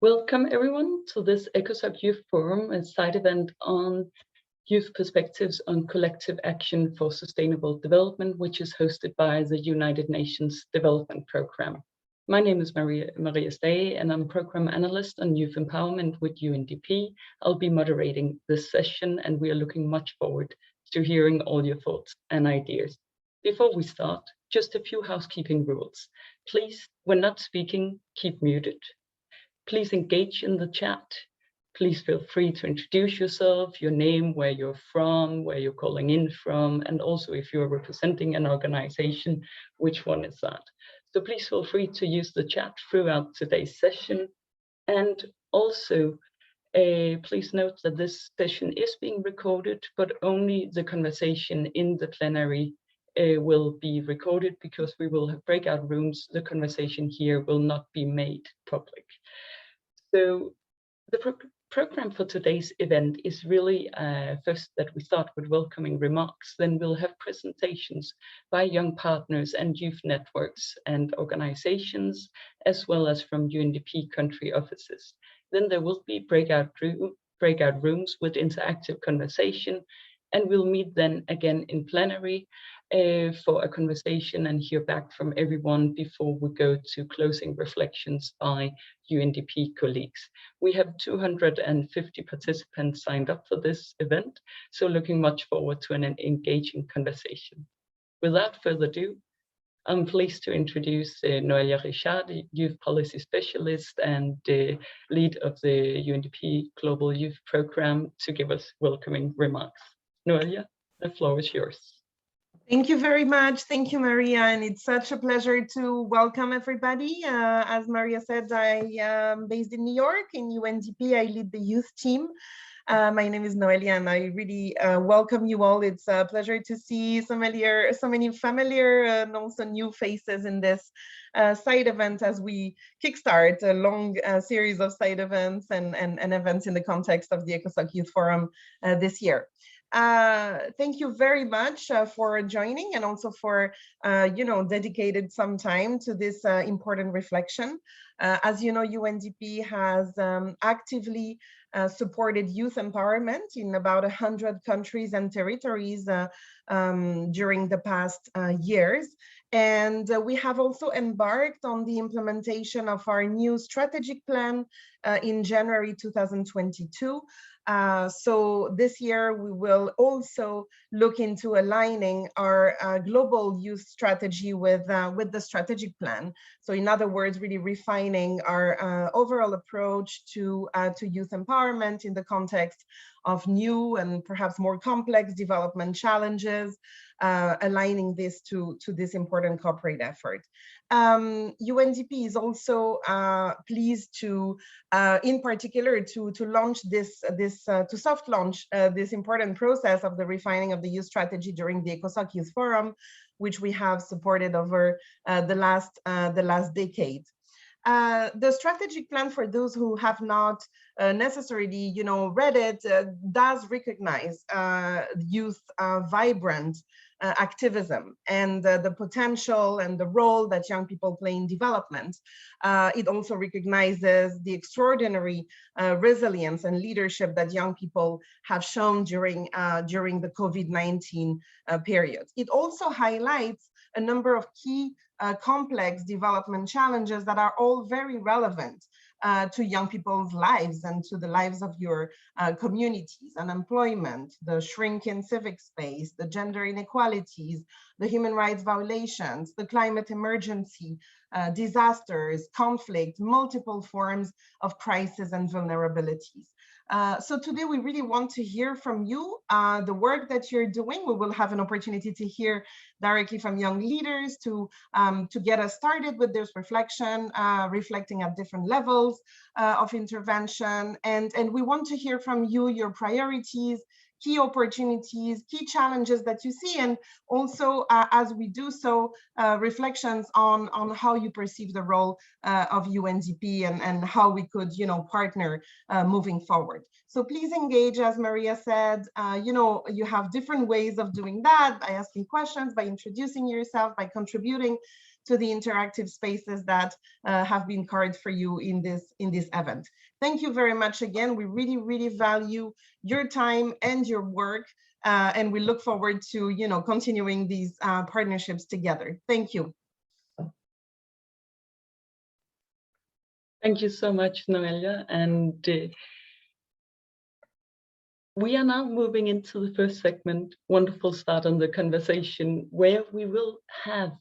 Welcome everyone to this ECOSOC Youth Forum, a side event on youth perspectives on collective action for sustainable development, which is hosted by the United Nations Development Programme. My name is Maria Stay, and I'm Program Analyst on Youth Empowerment with UNDP. I'll be moderating this session, and we are looking much forward to hearing all your thoughts and ideas. Before we start, just a few housekeeping rules. Please, when not speaking, keep muted. Please engage in the chat. Please feel free to introduce yourself, your name, where you're from, where you're calling in from, and also if you're representing an organization, which one is that? So please feel free to use the chat throughout today's session. And also, please note that this session is being recorded, but only the conversation in the plenary will be recorded because we will have breakout rooms. The conversation here will not be made public. So the program for today's event is really first that we start with welcoming remarks, then we'll have presentations by young partners and youth networks and organizations, as well as from UNDP country offices. Then there will be breakout rooms with interactive conversation, and we'll meet then again in plenary for a conversation and hear back from everyone before we go to closing reflections by UNDP colleagues. We have 250 participants signed up for this event, so looking much forward to an engaging conversation. Without further ado, I'm pleased to introduce Noel Richard, Youth Policy Specialist and lead of the UNDP Global Youth Program, to give us welcoming remarks. Noelia, the floor is yours. Thank you very much. Thank you, Maria. And it's such a pleasure to welcome everybody. As Maria said, I am based in New York in UNDP. I lead the youth team. My name is Noelia, and I really welcome you all. It's a pleasure to see so many familiar and also new faces in this side event as we kickstart a long series of side events and events in the context of the ECOSOC Youth Forum this year. Thank you very much for joining and also for, dedicated some time to this important reflection. As you know, UNDP has actively supported youth empowerment in about 100 countries and territories during the past years. And we have also embarked on the implementation of our new strategic plan in January 2022. So this year we will also look into aligning our global youth strategy with the strategic plan. So in other words, really refining our overall approach to youth empowerment in the context of new and perhaps more complex development challenges, aligning this to this important corporate effort. UNDP is also pleased to, in particular, to launch to soft launch this important process of the refining of the youth strategy during the ECOSOC Youth Forum, which we have supported over the last decade. The strategic plan, for those who have not necessarily, read it, does recognize youth vibrant activism and the potential and the role that young people play in development. It also recognizes the extraordinary resilience and leadership that young people have shown during the COVID-19 period. It also highlights a number of key complex development challenges that are all very relevant to young people's lives and to the lives of your communities: unemployment, the shrink in civic space, the gender inequalities, the human rights violations, the climate emergency, disasters, conflict, multiple forms of crisis and vulnerabilities. So today we really want to hear from you, the work that you're doing. We will have an opportunity to hear directly from young leaders to get us started with this reflection, reflecting at different levels of intervention. And we want to hear from you your priorities, key opportunities, key challenges that you see, and also as we do so, reflections on how you perceive the role of UNDP and how we could, partner moving forward. So please engage, as Maria said. You have different ways of doing that: by asking questions, by introducing yourself, by contributing to the interactive spaces that have been carved for you in this event. Thank you very much again. We really, really value your time and your work, and we look forward to continuing these partnerships together. Thank you. Thank you so much, Noelia. And we are now moving into the first segment, wonderful start on the conversation, where we will have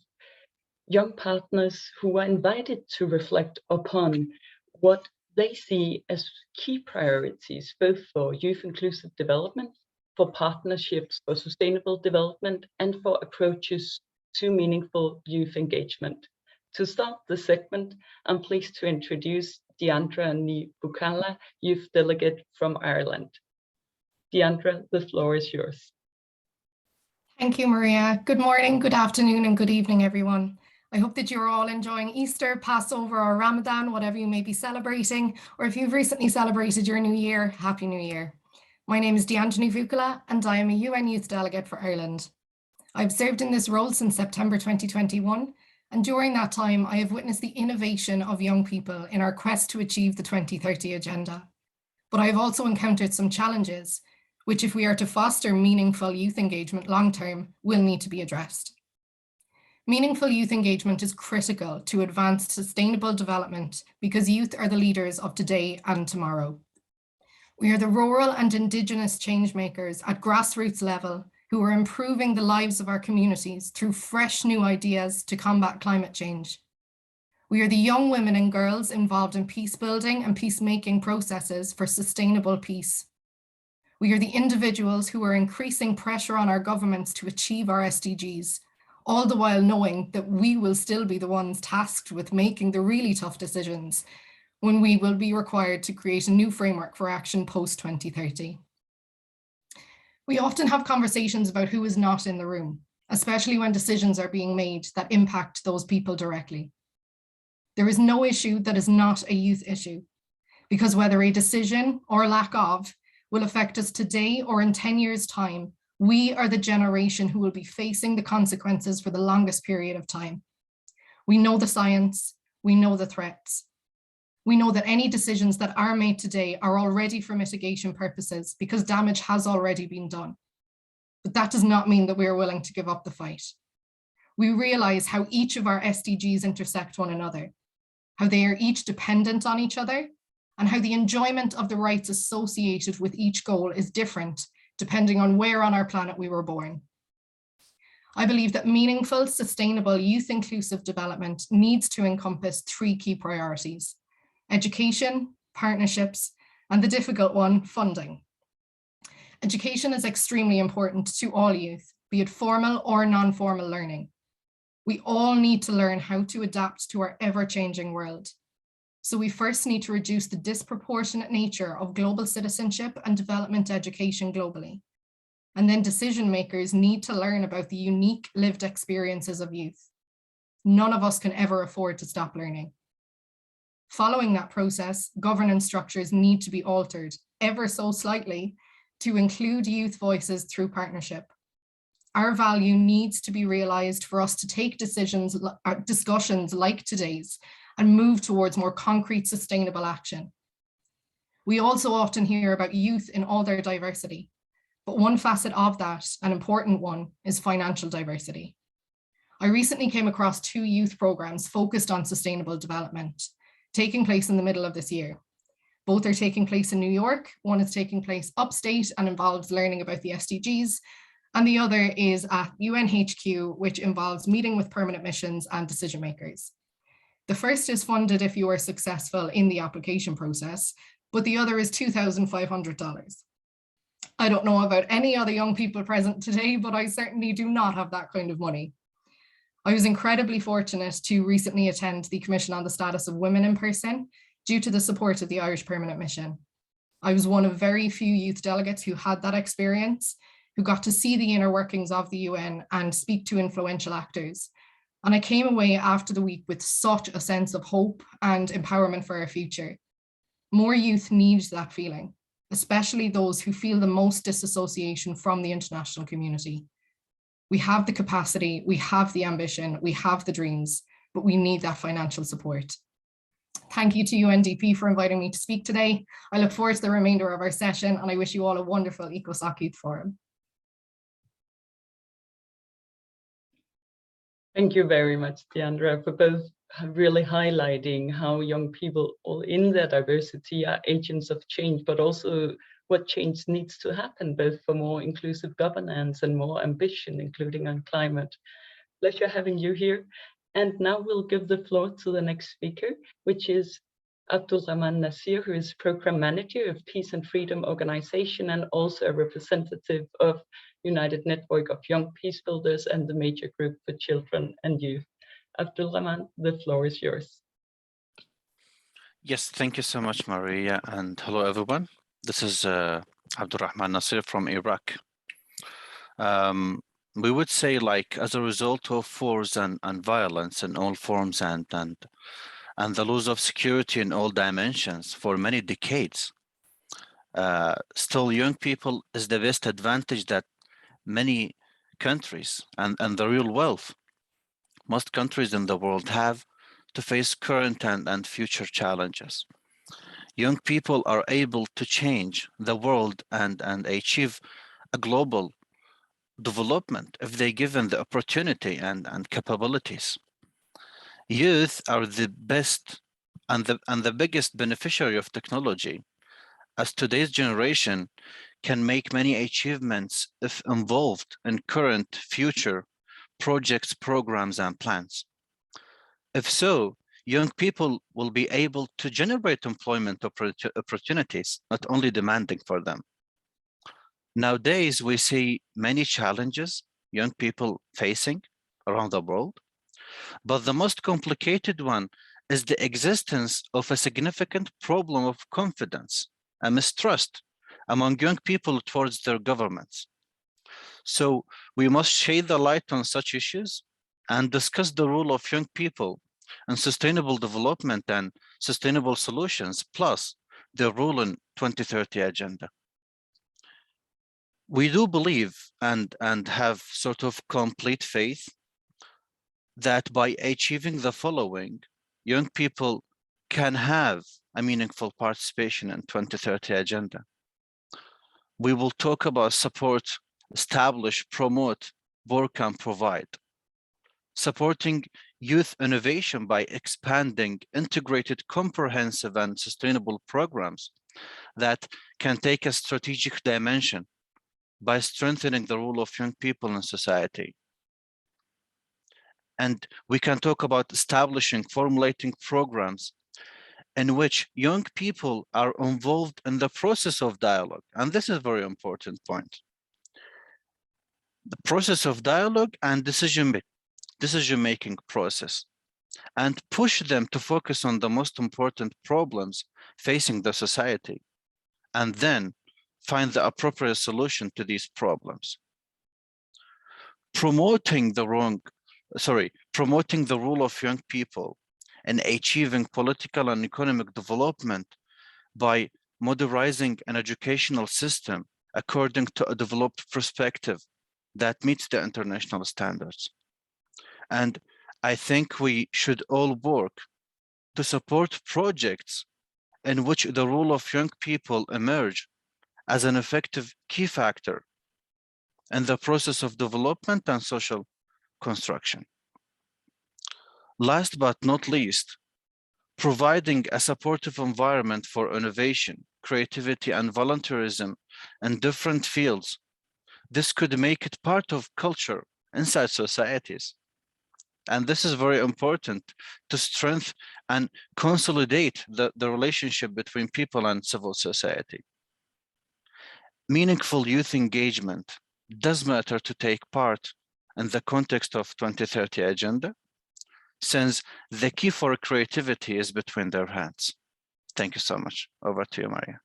young partners who are invited to reflect upon what they see as key priorities, both for youth inclusive development, for partnerships for sustainable development, and for approaches to meaningful youth engagement. To start the segment, I'm pleased to introduce Deandra Ni Bukala, Youth Delegate from Ireland. Deandra, the floor is yours. Thank you, Maria. Good morning, good afternoon, and good evening, everyone. I hope that you're all enjoying Easter, Passover, or Ramadan, whatever you may be celebrating, or if you've recently celebrated your New Year, Happy New Year. My name is Deandra Ni Bukala, and I am a UN Youth Delegate for Ireland. I've served in this role since September 2021, and during that time, I have witnessed the innovation of young people in our quest to achieve the 2030 agenda. But I have also encountered some challenges, which, if we are to foster meaningful youth engagement long-term, will need to be addressed. Meaningful youth engagement is critical to advance sustainable development because youth are the leaders of today and tomorrow. We are the rural and Indigenous change makers at grassroots level who are improving the lives of our communities through fresh new ideas to combat climate change. We are the young women and girls involved in peace building and peacemaking processes for sustainable peace. We are the individuals who are increasing pressure on our governments to achieve our SDGs, all the while knowing that we will still be the ones tasked with making the really tough decisions when we will be required to create a new framework for action post-2030. We often have conversations about who is not in the room, especially when decisions are being made that impact those people directly. There is no issue that is not a youth issue, because whether a decision or lack of will affect us today or in 10 years' time, we are the generation who will be facing the consequences for the longest period of time. We know the science, we know the threats. We know that any decisions that are made today are already for mitigation purposes because damage has already been done. But that does not mean that we are willing to give up the fight. We realize how each of our SDGs intersect one another, how they are each dependent on each other, and how the enjoyment of the rights associated with each goal is different depending on where on our planet we were born. I believe that meaningful, sustainable, youth-inclusive development needs to encompass three key priorities: education, partnerships, and the difficult one, funding. Education is extremely important to all youth, be it formal or non-formal learning. We all need to learn how to adapt to our ever-changing world. So we first need to reduce the disproportionate nature of global citizenship and development education globally. And then decision makers need to learn about the unique lived experiences of youth. None of us can ever afford to stop learning. Following that process, governance structures need to be altered ever so slightly to include youth voices through partnership. Our value needs to be realized for us to take discussions like today's and move towards more concrete, sustainable action. We also often hear about youth in all their diversity, but one facet of that, an important one, is financial diversity. I recently came across 2 youth programs focused on sustainable development, taking place in the middle of this year. Both are taking place in New York. One is taking place upstate and involves learning about the SDGs, and the other is at UNHQ, which involves meeting with permanent missions and decision makers. The first is funded if you are successful in the application process, but the other is $2,500. I don't know about any other young people present today, but I certainly do not have that kind of money. I was incredibly fortunate to recently attend the Commission on the Status of Women in person due to the support of the Irish Permanent Mission. I was one of very few youth delegates who had that experience, who got to see the inner workings of the UN and speak to influential actors. And I came away after the week with such a sense of hope and empowerment for our future. More youth need that feeling, especially those who feel the most disassociation from the international community. We have the capacity, we have the ambition, we have the dreams. but we need that financial support. Thank you to UNDP for inviting me to speak today. I look forward to the remainder of our session, and I wish you all a wonderful ECOSOC Youth Forum. Thank you very much, Deandra, for both really highlighting how young people, all in their diversity, are agents of change, but also what change needs to happen, both for more inclusive governance and more ambition, including on climate. Pleasure having you here. And now we'll give the floor to the next speaker, which is Abdul Nasir, who is Program Manager of Peace and Freedom Organization and also a representative of United Network of Young Peace Builders and the Major Group for Children and Youth. Abdul Rahman, the floor is yours. Yes, thank you so much, Maria, and hello, everyone. This is Abdul Rahman Nasir from Iraq. We would say, like, as a result of wars and violence in all forms and the loss of security in all dimensions for many decades, still young people is the best advantage that many countries and the real wealth most countries in the world have to face current and future challenges. Young people are able to change the world and achieve a global development if they given the opportunity and capabilities. Youth are the best and the biggest beneficiary of technology, as today's generation can make many achievements if involved in current, future projects, programs, and plans. If so, young people will be able to generate employment opportunities, not only demanding for them. Nowadays, we see many challenges young people facing around the world, but the most complicated one is the existence of a significant problem of confidence and mistrust among young people towards their governments. So we must shed the light on such issues and discuss the role of young people in sustainable development and sustainable solutions, plus their role in 2030 agenda. We do believe and have sort of complete faith that by achieving the following, young people can have a meaningful participation in 2030 agenda. We will talk about support, establish, promote, work, and provide. Supporting youth innovation by expanding integrated, comprehensive, and sustainable programs that can take a strategic dimension by strengthening the role of young people in society. And we can talk about establishing, formulating programs in which young people are involved in the process of dialogue. And this is a very important point. The process of dialogue and decision-making process, and push them to focus on the most important problems facing the society, and then find the appropriate solution to these problems. Promoting the role of young people in achieving political and economic development by modernizing an educational system according to a developed perspective that meets the international standards. And I think we should all work to support projects in which the role of young people emerge as an effective key factor in the process of development and social construction. Last but not least, providing a supportive environment for innovation, creativity, and volunteerism in different fields. This could make it part of culture inside societies. And this is very important to strengthen and consolidate the relationship between people and civil society. Meaningful youth engagement does matter to take part in the context of 2030 agenda, since the key for creativity is between their hands. Thank you so much. Over to you, Maria.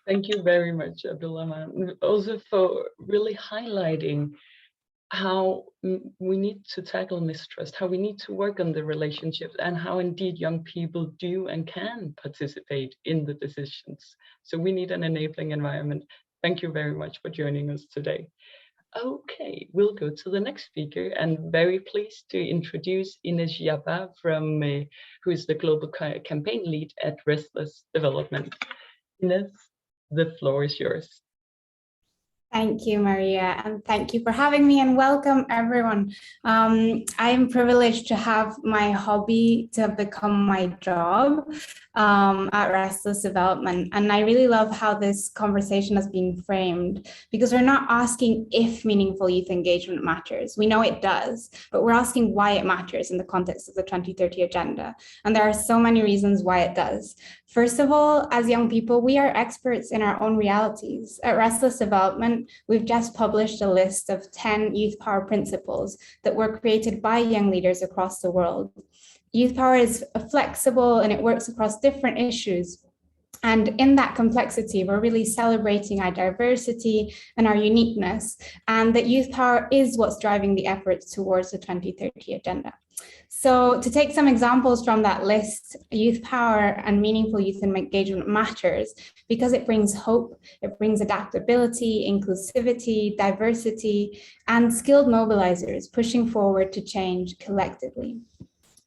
Thank you very much, Abdullah, also for really highlighting how we need to tackle mistrust, how we need to work on the relationships, and how indeed young people do and can participate in the decisions. So we need an enabling environment. Thank you very much for joining us today. Okay, we'll go to the next speaker, and very pleased to introduce Ines Yaba from who is the global campaign lead at Restless Development. Ines, the floor is yours. Thank you, Maria, and thank you for having me, and welcome everyone. I am privileged to have my hobby to have become my job at Restless Development, and I really love how this conversation has been framed, because we're not asking if meaningful youth engagement matters. We know it does, but we're asking why it matters in the context of the 2030 Agenda, and there are so many reasons why it does. First of all, as young people, we are experts in our own realities. At Restless Development, we've just published a list of 10 youth power principles that were created by young leaders across the world. Youth power is flexible and it works across different issues. And in that complexity, we're really celebrating our diversity and our uniqueness, and that youth power is what's driving the efforts towards the 2030 Agenda. So to take some examples from that list, youth power and meaningful youth engagement matters because it brings hope, it brings adaptability, inclusivity, diversity, and skilled mobilizers pushing forward to change collectively.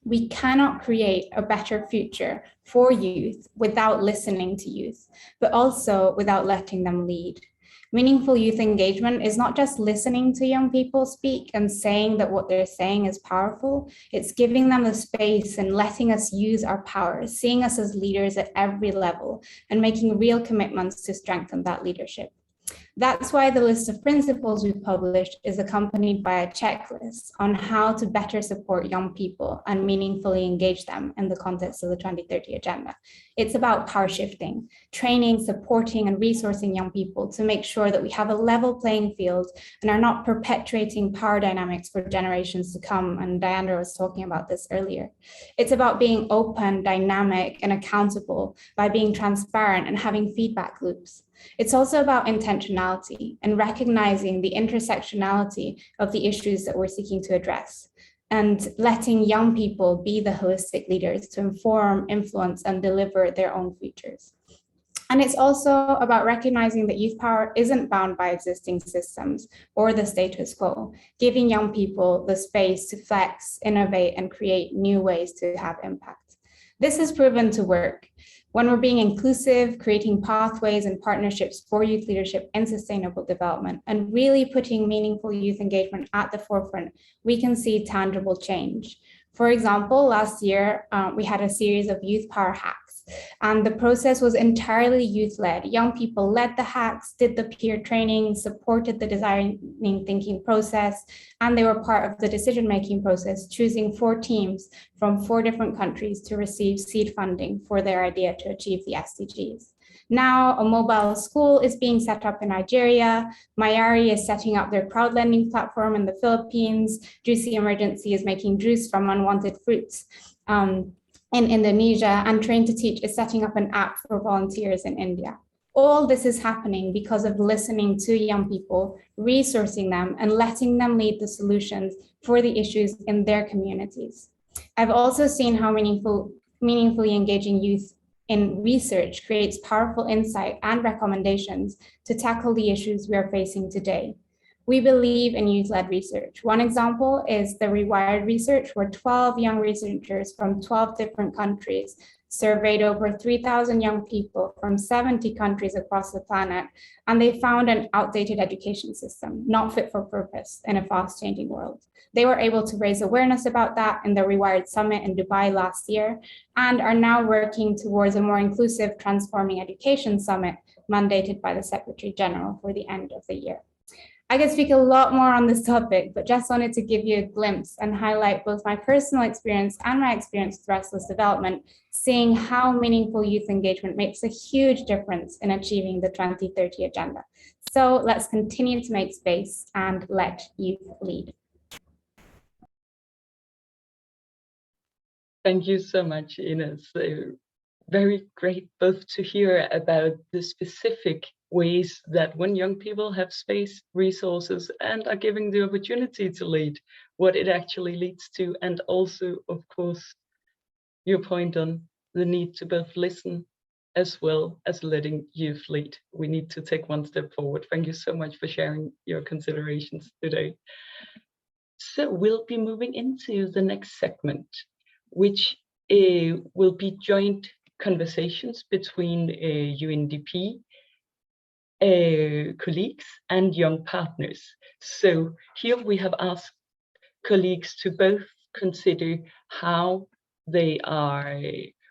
We cannot create a better future for youth without listening to youth, but also without letting them lead. Meaningful youth engagement is not just listening to young people speak and saying that what they're saying is powerful. It's giving them the space and letting us use our power, seeing us as leaders at every level, and making real commitments to strengthen that leadership. That's why the list of principles we've published is accompanied by a checklist on how to better support young people and meaningfully engage them in the context of the 2030 Agenda. It's about power shifting, training, supporting, and resourcing young people to make sure that we have a level playing field and are not perpetuating power dynamics for generations to come. And Diana was talking about this earlier. It's about being open, dynamic, and accountable by being transparent and having feedback loops. It's also about intentionality and recognizing the intersectionality of the issues that we're seeking to address, and letting young people be the holistic leaders to inform, influence, and deliver their own futures. And it's also about recognizing that youth power isn't bound by existing systems or the status quo, giving young people the space to flex, innovate, and create new ways to have impact. This has proven to work. When we're being inclusive, creating pathways and partnerships for youth leadership and sustainable development, and really putting meaningful youth engagement at the forefront, we can see tangible change. For example, last year, we had a series of youth power hacks, and the process was entirely youth-led. Young people led the hacks, did the peer training, supported the designing thinking process, and they were part of the decision-making process, choosing 4 teams from 4 different countries to receive seed funding for their idea to achieve the SDGs. Now, a mobile school is being set up in Nigeria. Mayari is setting up their crowd lending platform in the Philippines. Juicy Emergency is making juice from unwanted fruits in Indonesia, and Train to Teach is setting up an app for volunteers in India. All this is happening because of listening to young people, resourcing them, and letting them lead the solutions for the issues in their communities. I've also seen how meaningfully engaging youth in research creates powerful insight and recommendations to tackle the issues we are facing today. We believe in youth-led research. One example is the Rewired research, where 12 young researchers from 12 different countries surveyed over 3,000 young people from 70 countries across the planet, and they found an outdated education system, not fit for purpose in a fast-changing world. They were able to raise awareness about that in the Rewired Summit in Dubai last year, and are now working towards a more inclusive Transforming Education Summit mandated by the Secretary General for the end of the year. I could speak a lot more on this topic, but just wanted to give you a glimpse and highlight both my personal experience and my experience with Restless Development, seeing how meaningful youth engagement makes a huge difference in achieving the 2030 Agenda. So let's continue to make space and let youth lead. Thank you so much, Ines. Very great both to hear about the specific ways that when young people have space, resources, and are given the opportunity to lead, what it actually leads to, and also, of course, your point on the need to both listen as well as letting youth lead. We need to take one step forward. Thank you so much for sharing your considerations today. So we'll be moving into the next segment, which will be joint conversations between UNDP colleagues and young partners. So here we have asked colleagues to both consider how they are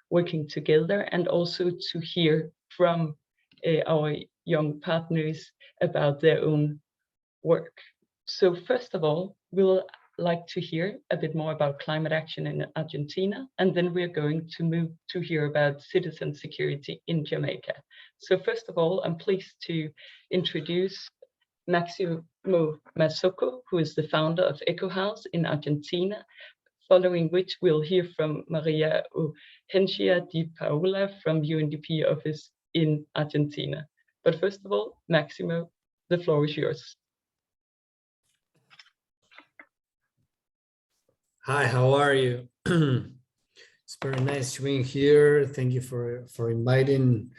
working together and also to hear from our young partners about their own work. So first of all, we'll like to hear a bit more about climate action in Argentina, and then we're going to move to hear about citizen security in Jamaica. So first of all, I'm pleased to introduce Maximo Mazzocco, who is the founder of EcoHouse in Argentina, following which we'll hear from Maria Eugenia Di Paola from UNDP office in Argentina. But first of all, Maximo, the floor is yours. Hi, how are you? It's very nice to be here. Thank you for inviting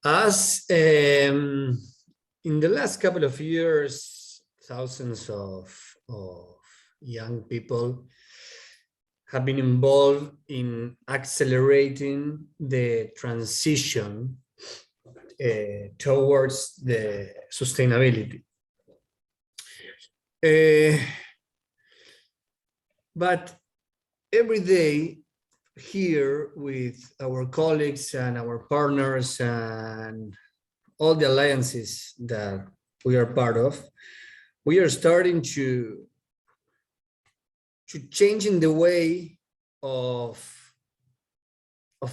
us. In the last couple of years, thousands of young people have been involved in accelerating the transition towards the sustainability. But every day here with our colleagues and our partners and all the alliances that we are part of, we are starting to changing the way of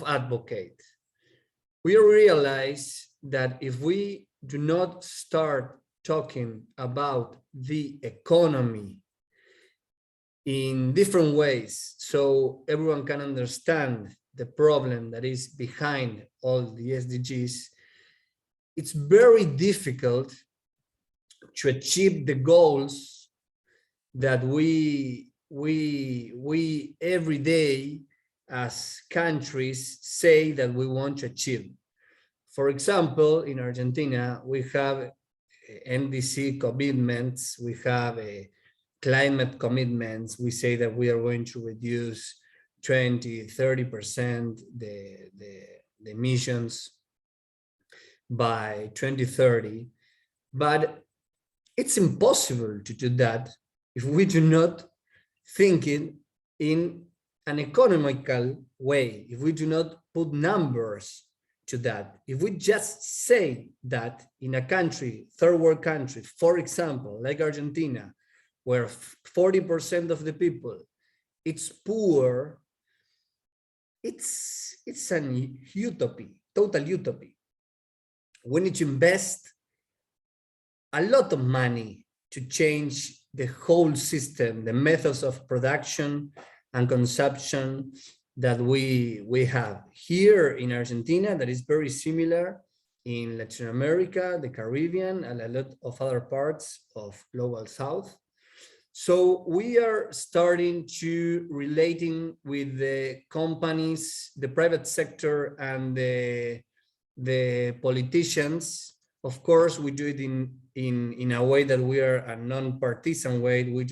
advocate. We realize that if we do not start talking about the economy in different ways, so everyone can understand the problem that is behind all the SDGs, it's very difficult to achieve the goals that we every day as countries say that we want to achieve. For example, in Argentina, we have NDC commitments, we have climate commitments. We say that we are going to reduce 20–30% the emissions by 2030, but it's impossible to do that if we do not think it in an economical way, if we do not put numbers to that. If we just say that in a country, third world country, for example, like Argentina, where 40% of the people, it's poor, it's an utopia, total utopia. We need to invest a lot of money to change the whole system, the methods of production and consumption that we have here in Argentina, that is very similar in Latin America, the Caribbean, and a lot of other parts of Global South. So we are starting to relating with the companies, the private sector, and the politicians. Of course, we do it in a way that we are a non-partisan way. We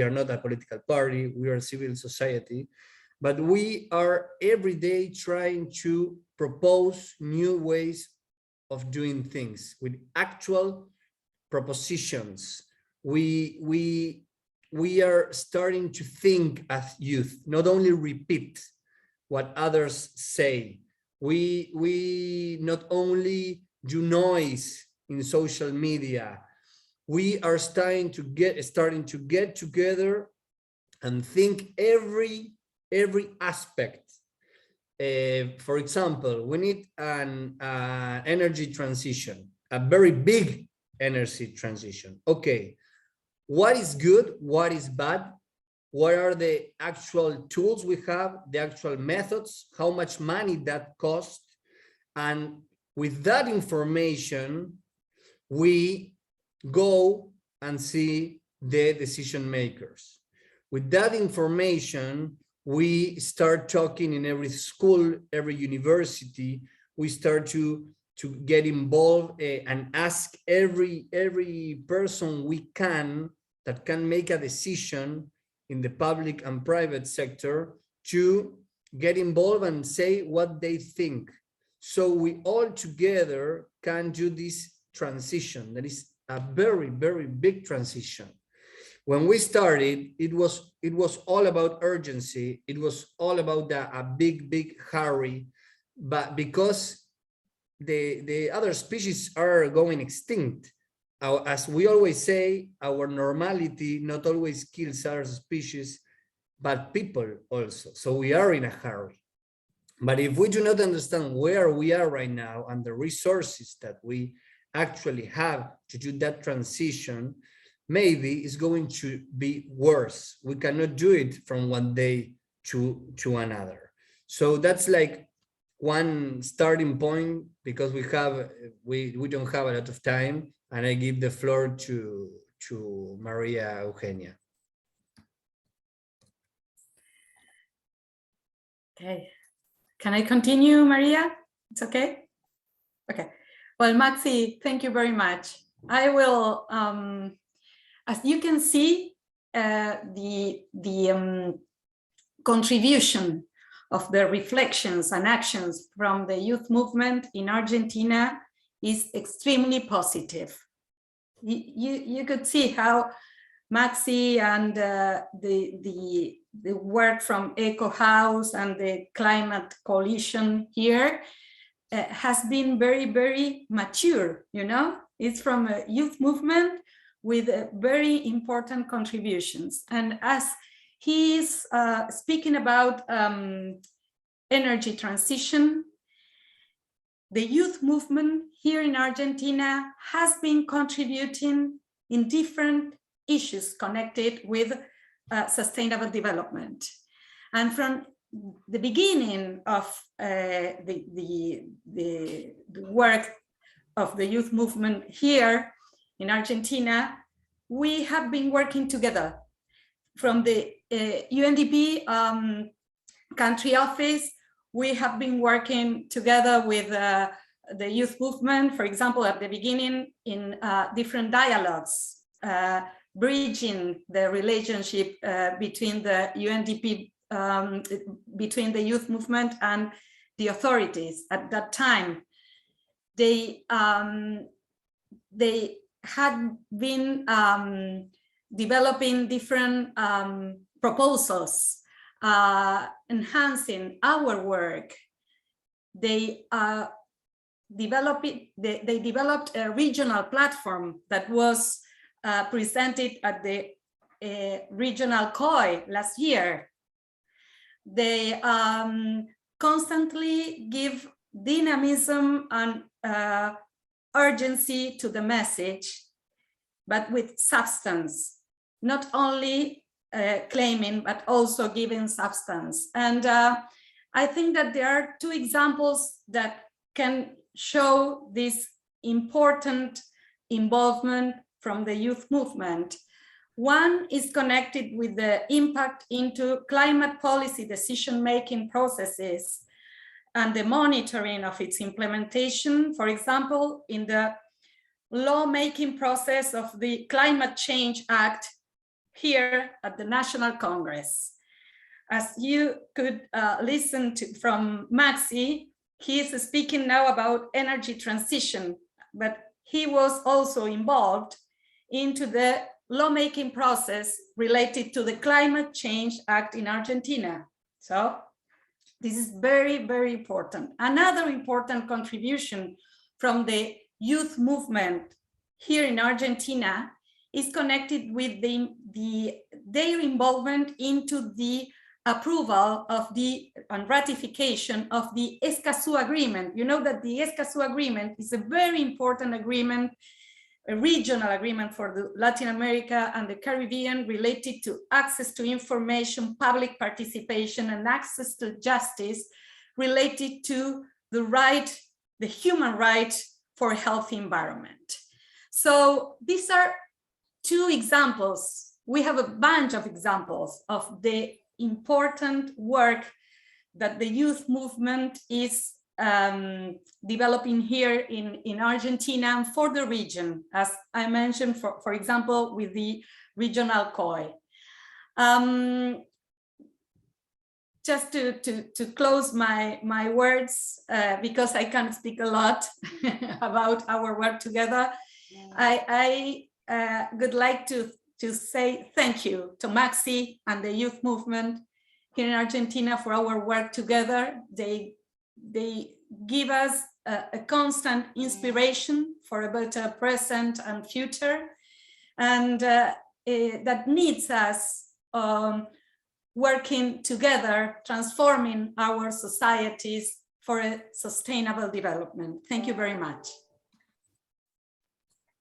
are not a political party. We are civil society, but we are every day trying to propose new ways of doing things with actual propositions. We are starting to think as youth, not only repeat what others say. We not only do noise in social media. We are starting to get together and think every aspect. For example, we need an energy transition, a very big energy transition. Okay. What is good? What is bad? What are the actual tools we have, the actual methods, how much money that costs? And with that information, we go and see the decision makers. With that information, we start talking in every school, every university. we start to get involved and ask every person we can that can make a decision in the public and private sector to get involved and say what they think. So we all together can do this transition. That is a very, very big transition. When we started, it was all about urgency. It was all about a big hurry, but because the other species are going extinct, as we always say, our normality not always kills our species, but people also. So we are in a hurry. But if we do not understand where we are right now and the resources that we actually have to do that transition, maybe it's going to be worse. We cannot do it from one day to another. So that's like one starting point, because we don't have a lot of time, and I give the floor to Maria Eugenia. Okay, can I continue, Maria? It's okay? Okay, well, Maxi, thank you very much. I will, as you can see, the contribution of the reflections and actions from the youth movement in Argentina is extremely positive. You could see how Maxi and the work from Eco House and the Climate Coalition here has been very, very mature, you know? It's from a youth movement with very important contributions. And as he's speaking about energy transition, the youth movement here in Argentina has been contributing in different issues connected with sustainable development. And from the beginning of the work of the youth movement here in Argentina, we have been working together. From the UNDP country office, we have been working together with the youth movement, for example, at the beginning in different dialogues, bridging the relationship between the UNDP, between the youth movement and the authorities. At that time, they had been developing different proposals, enhancing our work. They developed a regional platform that was presented at the regional COI last year. They constantly give dynamism and urgency to the message, but with substance, not only claiming, but also giving substance. And I think that there are two examples that can show this important involvement from the youth movement. One is connected with the impact into climate policy decision-making processes and the monitoring of its implementation, for example, in the lawmaking process of the Climate Change Act here at the National Congress. As you could listen to from Maxi, he is speaking now about energy transition, but he was also involved into the lawmaking process related to the Climate Change Act in Argentina. So this is very, very important. Another important contribution from the youth movement here in Argentina is connected with their involvement into the approval of and ratification of the ESCASU agreement. You know that the ESCASU agreement is a very important agreement, a regional agreement for Latin America and the Caribbean related to access to information, public participation, and access to justice related to the human right for a healthy environment. So these are two examples. We have a bunch of examples of the important work that the youth movement is developing here in Argentina and for the region, as I mentioned, for example, with the regional COI. Just to close my words, because I can't speak a lot about our work together, I would like to say thank you to Maxi and the youth movement here in Argentina for our work together. They give us a constant inspiration for a better present and future, and that needs us working together, transforming our societies for a sustainable development. Thank you very much.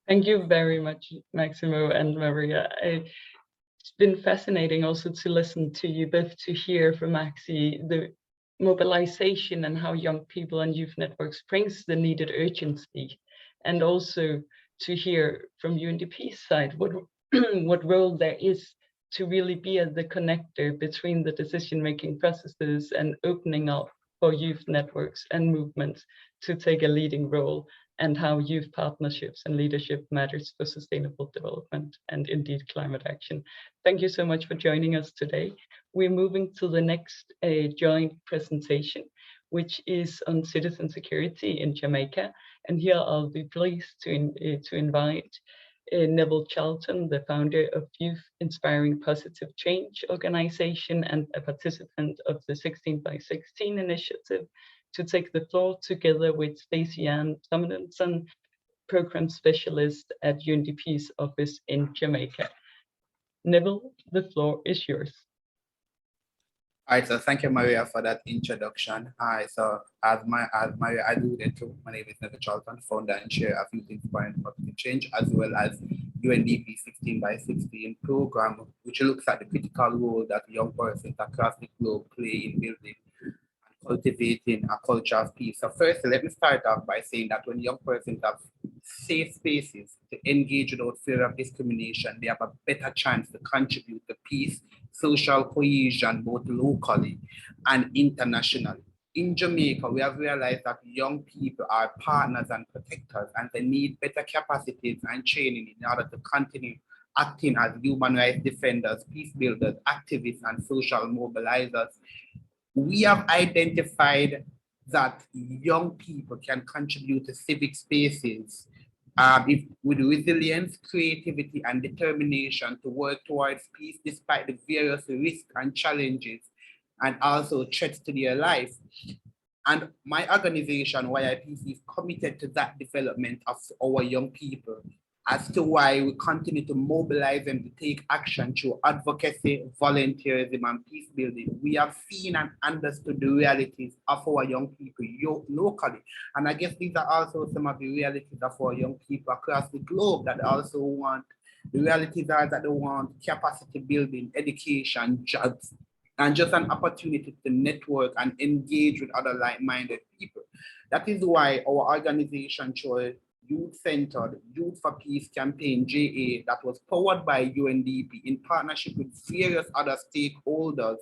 Thank you very much, Maximo and Maria. It's been fascinating also to listen to you both, to hear from Maxi the mobilization and how young people and youth networks brings the needed urgency, and also to hear from Undp's side what role there is to really be the connector between the decision-making processes and opening up for youth networks and movements to take a leading role, and how youth partnerships and leadership matters for sustainable development and indeed climate action. Thank you so much for joining us today. We're moving to the next joint presentation, which is on citizen security in Jamaica. And here I'll be pleased to invite Neville Charlton, the founder of Youth Inspiring Positive Change organization and a participant of the 16 by 16 initiative, to take the floor together with Stacy and Tomlinson, program specialist at Undp's office in Jamaica. Neville, the floor is yours. All right, so thank you, Maria, for that introduction. All right, so as Maria alluded to, my name is Neville Charlton, founder and chair of Youth Inspiring Positive Change, as well as UNDP 16 by 16 program, which looks at the critical role that young persons across the globe play in building and cultivating a culture of peace. So first, let me start off by saying that when young persons have safe spaces to engage without fear of discrimination, they have a better chance to contribute to peace, social cohesion, both locally and internationally. In Jamaica, we have realized that young people are partners and protectors, and they need better capacities and training in order to continue acting as human rights defenders, peace builders, activists, and social mobilizers. We have identified that young people can contribute to civic spaces with resilience, creativity, and determination to work towards peace despite the various risks and challenges and also threats to their life. And my organization, YIPC, is committed to that development of our young people, as to why we continue to mobilize them to take action through advocacy, volunteerism, and peace building. We have seen and understood the realities of our young people locally. And I guess these are also some of the realities of our young people across the globe that also want, the realities are that they want capacity building, education, jobs, and just an opportunity to network and engage with other like-minded people. That is why our organization chose youth-centered Youth for Peace campaign, JA, that was powered by UNDP in partnership with various other stakeholders.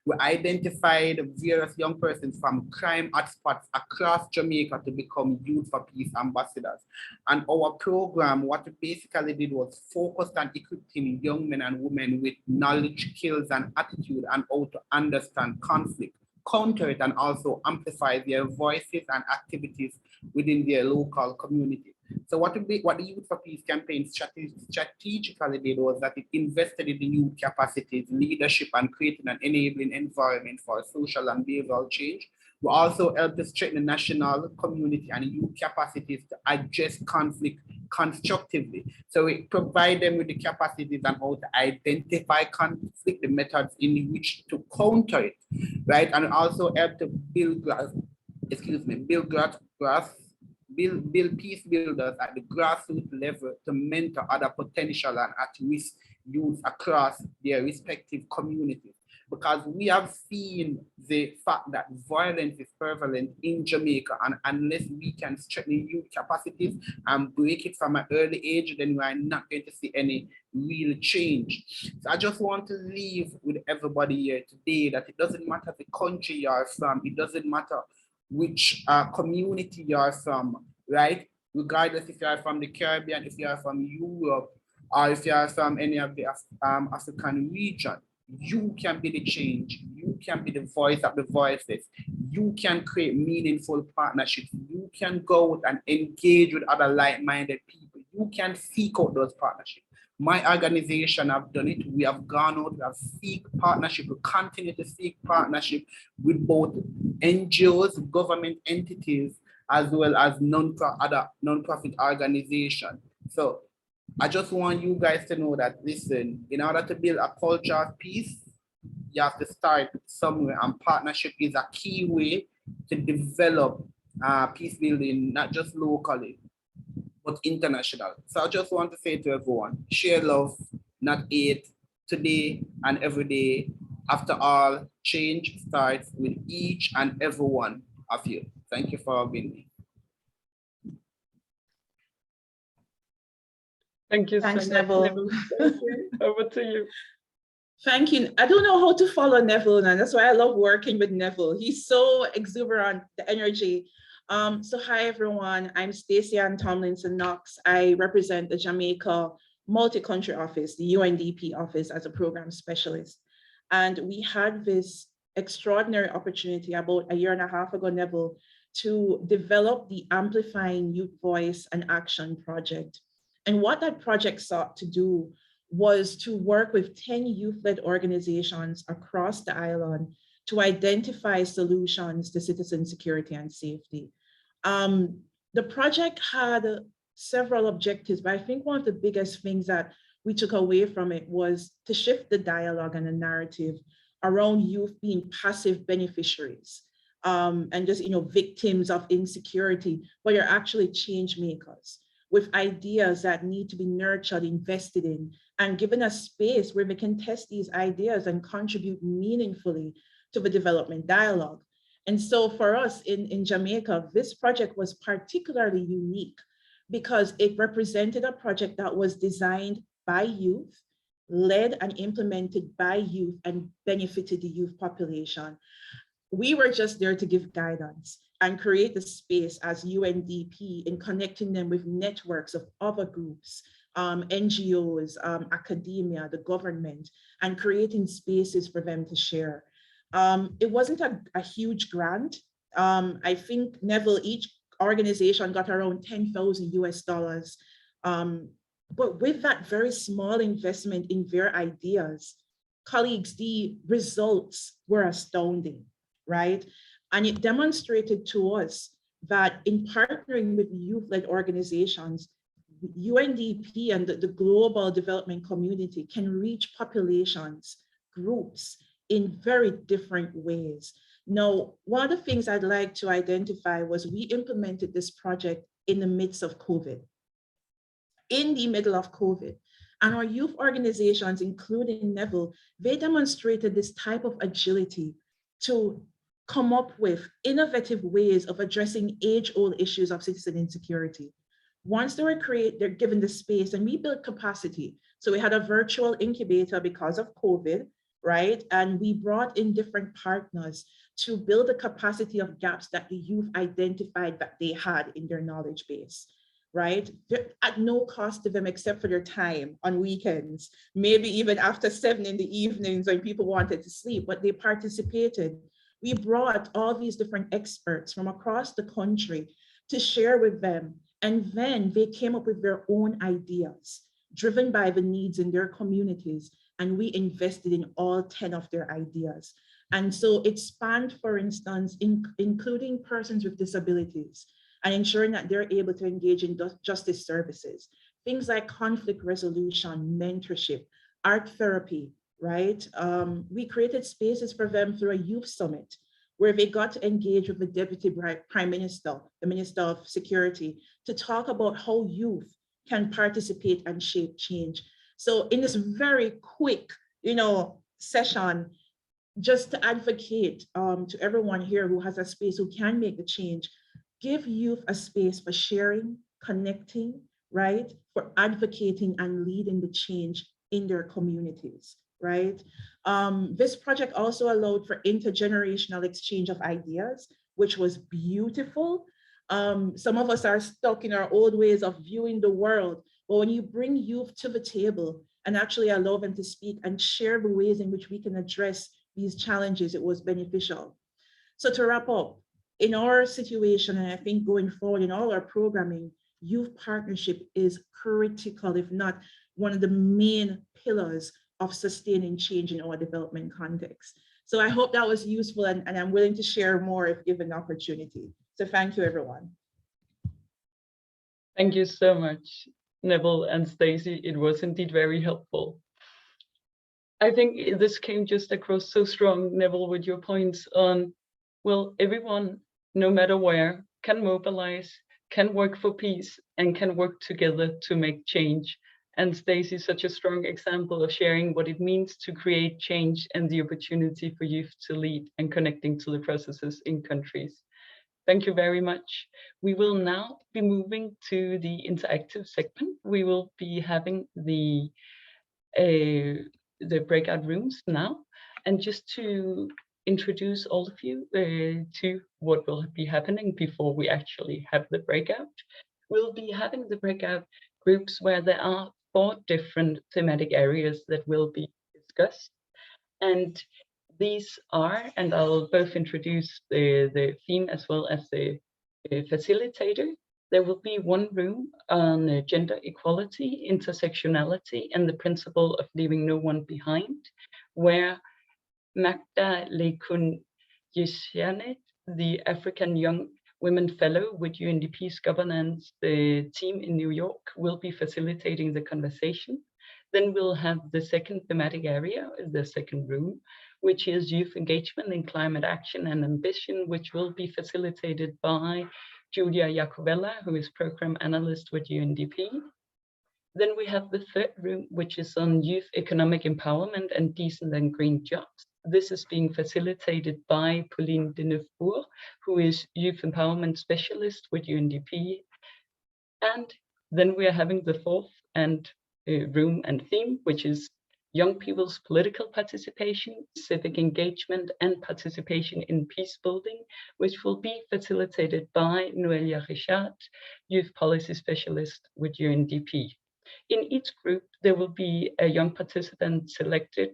We identified various young persons from crime hotspots across Jamaica to become Youth for Peace ambassadors. And our program, what it basically did was focused on equipping young men and women with knowledge, skills, and attitude, and how to understand conflict, counter it, and also amplify their voices and activities within their local community. So what the Youth for Peace campaign strategically did was that it invested in the youth capacities, leadership, and creating an enabling environment for social and behavioral change. We also helped to strengthen the national, community, and youth capacities to address conflict constructively. So we provide them with the capacities and how to identify conflict, the methods in which to counter it, right? And also help to build peace builders at the grassroots level to mentor other potential and at-risk youth across their respective communities. Because we have seen the fact that violence is prevalent in Jamaica, and unless we can strengthen youth capacities and break it from an early age, then we are not going to see any real change. So I just want to leave with everybody here today that it doesn't matter the country you are from, it doesn't matter which community you are from, right? Regardless if you are from the Caribbean, if you are from Europe, or if you are from any of the African region, you can be the change. You can be the voice of the voiceless. You can create meaningful partnerships. You can go out and engage with other like-minded people. You can seek out those partnerships. My organization have done it. We have gone out, we have seek partnership. We continue to seek partnership with both NGOs, government entities, as well as other non-profit organizations. So I just want you guys to know that, listen, in order to build a culture of peace, you have to start somewhere, and partnership is a key way to develop peace building, not just locally, but international. So I just want to say to everyone, share love, not hate, today and every day. After all, change starts with each and every one of you. Thank you for having me. Thank you Thanks, so much, Neville. Neville. Thank you. Over to you. Thank you. I don't know how to follow Neville, and that's why I love working with Neville. He's so exuberant, the energy. So hi, everyone. I'm Stacy and Tomlinson Knox. I represent the Jamaica Multi-Country Office, the UNDP office, as a program specialist. And we had this extraordinary opportunity about a year and a half ago, Neville, to develop the Amplifying Youth Voice and Action project. And what that project sought to do was to work with 10 youth-led organizations across the island to identify solutions to citizen security and safety. The project had several objectives, but I think one of the biggest things that we took away from it was to shift the dialogue and the narrative around youth being passive beneficiaries and just, victims of insecurity, but you're actually change makers with ideas that need to be nurtured, invested in, and given a space where they can test these ideas and contribute meaningfully to the development dialogue. And so for us in Jamaica, this project was particularly unique because it represented a project that was designed by youth, led and implemented by youth, and benefited the youth population. We were just there to give guidance and create the space as UNDP in connecting them with networks of other groups, NGOs, academia, the government, and creating spaces for them to share. It wasn't a huge grant. I think, Neville, each organization got around $10,000 US. But with that very small investment in their ideas, colleagues, the results were astounding, right? And it demonstrated to us that in partnering with youth-led organizations, UNDP and the global development community can reach populations, groups in very different ways. Now, one of the things I'd like to identify was we implemented this project in the midst of COVID. In the middle of COVID. And our youth organizations, including Neville, they demonstrated this type of agility to come up with innovative ways of addressing age-old issues of citizen insecurity. Once they're given the space, and we built capacity. So we had a virtual incubator because of COVID, right? And we brought in different partners to build the capacity of gaps that the youth identified that they had in their knowledge base, right? At no cost to them except for their time on weekends, maybe even after 7 in the evenings when people wanted to sleep, but they participated. We brought all these different experts from across the country to share with them. And then they came up with their own ideas, driven by the needs in their communities. And we invested in all 10 of their ideas. And so it spanned, for instance, including persons with disabilities and ensuring that they're able to engage in justice services, things like conflict resolution, mentorship, art therapy, right? We created spaces for them through a youth summit where they got to engage with the Deputy Prime Minister, the Minister of Security, to talk about how youth can participate and shape change. So in this very quick, session, just to advocate to everyone here who has a space, who can make the change, give youth a space for sharing, connecting, right? For advocating and leading the change in their communities, right? This project also allowed for intergenerational exchange of ideas, which was beautiful. Some of us are stuck in our old ways of viewing the world, but when you bring youth to the table and actually allow them to speak and share the ways in which we can address these challenges, it was beneficial. So to wrap up, in our situation, and I think going forward in all our programming, youth partnership is critical, if not one of the main pillars of sustaining change in our development context. So I hope that was useful, and I'm willing to share more if given the opportunity. So thank you, everyone. Thank you so much, Noel and Stacy. It was indeed very helpful. I think this came just across so strong, Noel, with your points on, well, everyone, no matter where, can mobilize, can work for peace, and can work together to make change. And Stacy is such a strong example of sharing what it means to create change and the opportunity for youth to lead and connecting to the processes in countries. Thank you very much. We will now be moving to the interactive segment. We will be having the breakout rooms now. And just to introduce all of you to what will be happening before we actually have the breakout. We'll be having the breakout groups where there are 4 different thematic areas that will be discussed. And these are, and I'll both introduce the theme as well as the facilitator. There will be one room on gender equality, intersectionality, and the principle of leaving no one behind, where Magda Lekun-Yeshanet, the African Young Women Fellow with UNDP's governance team in New York, will be facilitating the conversation. Then we'll have the second thematic area, the second room, which is youth engagement in climate action and ambition, which will be facilitated by Julia Jacovella, who is program analyst with UNDP. Then we have the third room, which is on youth economic empowerment and decent and green jobs. This is being facilitated by Pauline Deneuve-Bourg, who is youth empowerment specialist with UNDP. And then we are having the fourth room and theme, which is young people's political participation, civic engagement, and participation in peace building, which will be facilitated by Noel Richard, youth policy specialist with UNDP. In each group, there will be a young participant selected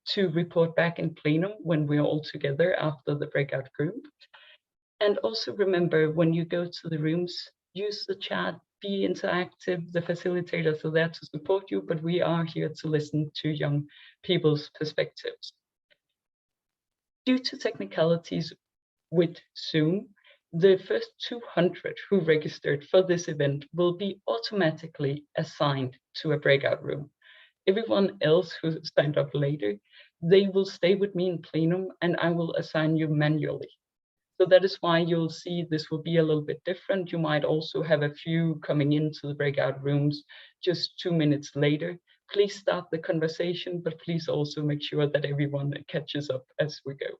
to report back in plenum when we're all together after the breakout group. And also remember, when you go to the rooms, use the chat, be interactive. The facilitators are there to support you, but we are here to listen to young people's perspectives. Due to technicalities with Zoom, the first 200 who registered for this event will be automatically assigned to a breakout room. Everyone else who signed up later, they will stay with me in plenum and I will assign you manually. So that is why you'll see this will be a little bit different. You might also have a few coming into the breakout rooms just 2 minutes later. Please start the conversation, but please also make sure that everyone catches up as we go.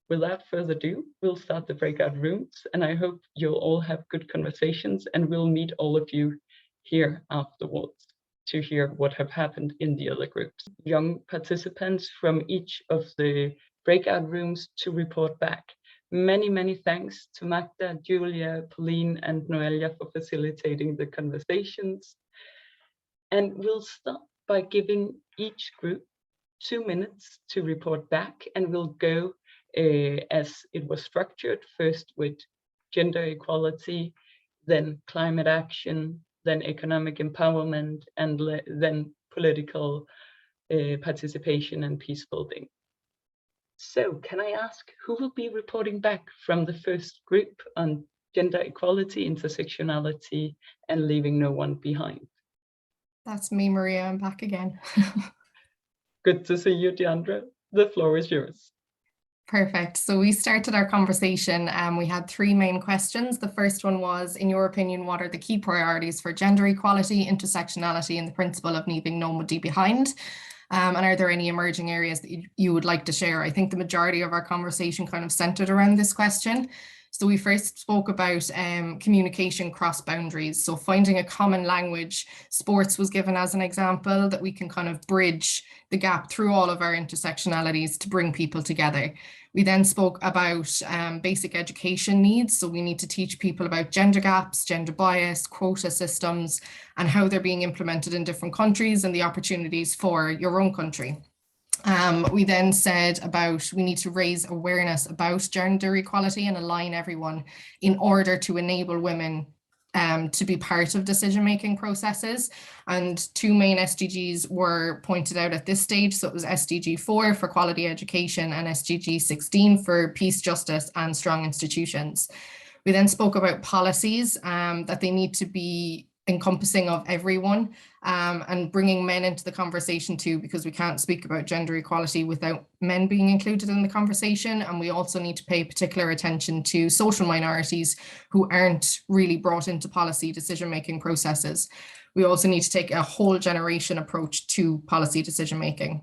Without further ado, we'll start the breakout rooms, and I hope you'll all have good conversations, and we'll meet all of you here afterwards to hear what have happened in the other groups. Young participants from each of the breakout rooms to report back. Many, many thanks to Magda, Julia, Pauline, and Noelia for facilitating the conversations. And we'll start by giving each group 2 minutes to report back, and we'll go as it was structured, first with gender equality, then climate action, then economic empowerment, and then political participation and peace building. So can I ask who will be reporting back from the first group on gender equality, intersectionality, and leaving no one behind? That's me, Maria. I'm back again. Good to see you, Deandra. The floor is yours. Perfect. So we started our conversation and we had 3 main questions. The first one was, in your opinion, what are the key priorities for gender equality, intersectionality, and the principle of leaving nobody behind? And are there any emerging areas that you would like to share? I think the majority of our conversation kind of centered around this question. So we first spoke about communication cross boundaries. So finding a common language. Sports was given as an example that we can kind of bridge the gap through all of our intersectionalities to bring people together. We then spoke about basic education needs. So we need to teach people about gender gaps, gender bias, quota systems, and how they're being implemented in different countries and the opportunities for your own country. We then said about we need to raise awareness about gender equality and align everyone in order to enable women to be part of decision-making processes. And two main SDGs were pointed out at this stage. So it was SDG 4 for quality education and SDG 16 for peace, justice, and strong institutions. We then spoke about policies that they need to be encompassing of everyone and bringing men into the conversation too, because we can't speak about gender equality without men being included in the conversation. And we also need to pay particular attention to social minorities who aren't really brought into policy decision-making processes. We also need to take a whole generation approach to policy decision-making.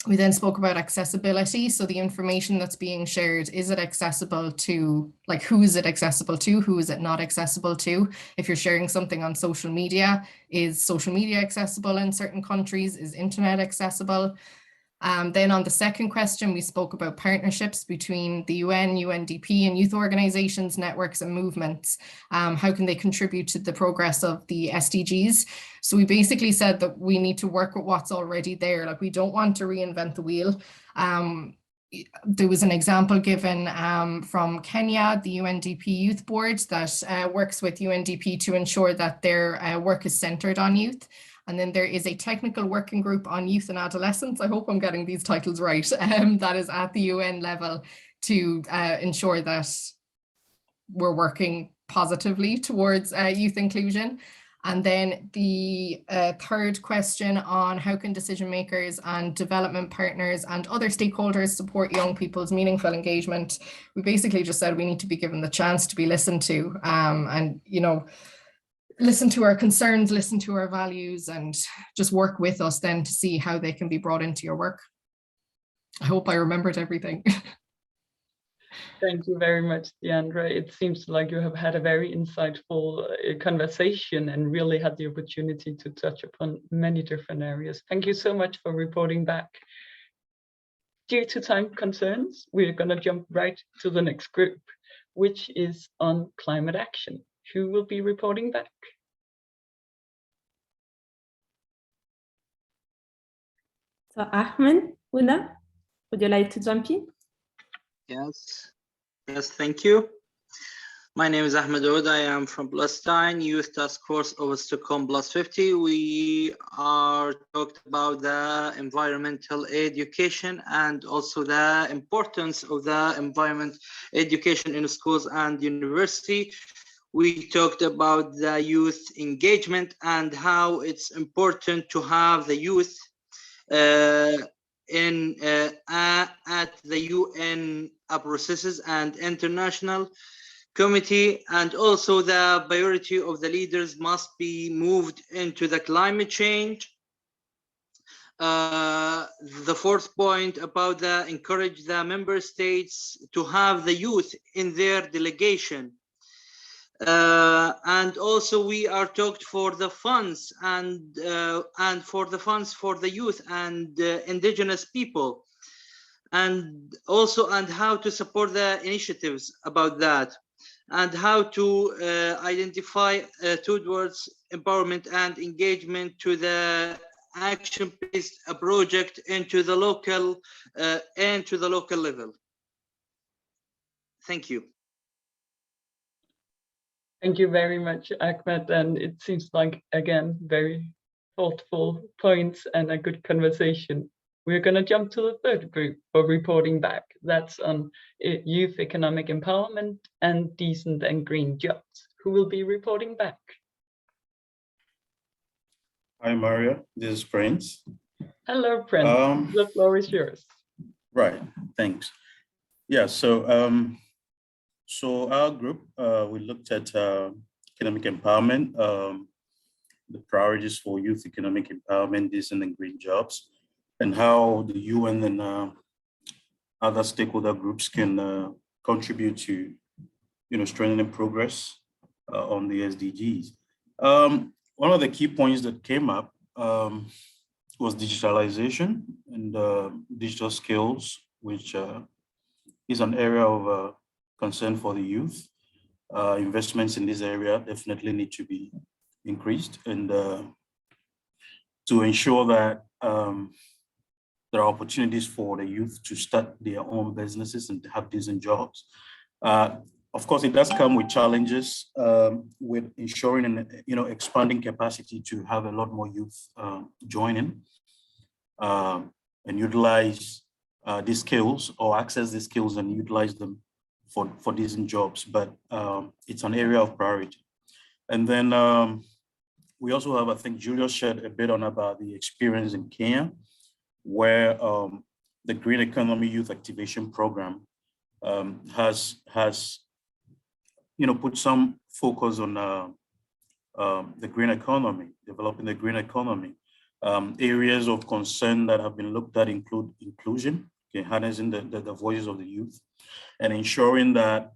We then spoke about accessibility. So the information that's being shared, is it accessible to, like, who is it accessible to? Who is it not accessible to? If you're sharing something on social media, is social media accessible in certain countries? Is internet accessible? Then on the second question, we spoke about partnerships between the UN, UNDP, and youth organizations, networks, and movements. How can they contribute to the progress of the SDGs? So we basically said that we need to work with what's already there. Like, we don't want to reinvent the wheel. There was an example given from Kenya, the UNDP Youth Board that works with UNDP to ensure that their work is centered on youth. And then there is a technical working group on youth and adolescence. I hope I'm getting these titles right. That is at the UN level to ensure that we're working positively towards youth inclusion. And then the third question on how can decision makers and development partners and other stakeholders support young people's meaningful engagement. We basically just said we need to be given the chance to be listened to and, you know, listen to our concerns, listen to our values, and just work with us then to see how they can be brought into your work. I hope I remembered everything. Thank you very much, Deandra. It seems like you have had a very insightful conversation and really had the opportunity to touch upon many different areas. Thank you so much for reporting back. Due to time concerns, we're going to jump right to the next group, which is on climate action. Who will be reporting back? So Ahmed, Una, would you like to jump in? Yes, thank you. My name is Ahmed Oud. I am from Palestine, Youth Task Force over Stockholm Plus 50. We are talked about the environmental education and also the importance of the environment education in schools and university. We talked about the youth engagement and how it's important to have the youth at the UN processes and international committee, and also the priority of the leaders must be moved into the climate change. The fourth point about the encourage the member states to have the youth in their delegation. And also we are talked for the funds and for the funds for the youth and indigenous people, and also and how to support the initiatives about that, and how to identify towards empowerment and engagement to the action-based project into the local level. Thank you. Thank you very much, Ahmed. And it seems like, again, very thoughtful points and a good conversation. We're going to jump to the third group for reporting back. That's on youth economic empowerment and decent and green jobs. Who will be reporting back? Hi, Maria. This is Prince. Hello, Prince. The floor is yours. Right. Thanks. Yeah. So our group, we looked at economic empowerment, the priorities for youth economic empowerment, decent and green jobs, and how the UN and other stakeholder groups can contribute to strengthening progress on the SDGs. One of the key points that came up was digitalization and digital skills, which is an area of concern for the youth. Investments in this area definitely need to be increased, and to ensure that there are opportunities for the youth to start their own businesses and to have decent jobs. Of course, it does come with challenges with ensuring and expanding capacity to have a lot more youth join in and utilize these skills or access these skills and utilize them for decent jobs. But it's an area of priority. And then we also have, I think Julius shared a bit on about the experience in Kenya, where the Green Economy Youth Activation Program has put some focus on the green economy, developing the green economy. Areas of concern that have been looked at include inclusion, harnessing the voices of the youth, and ensuring that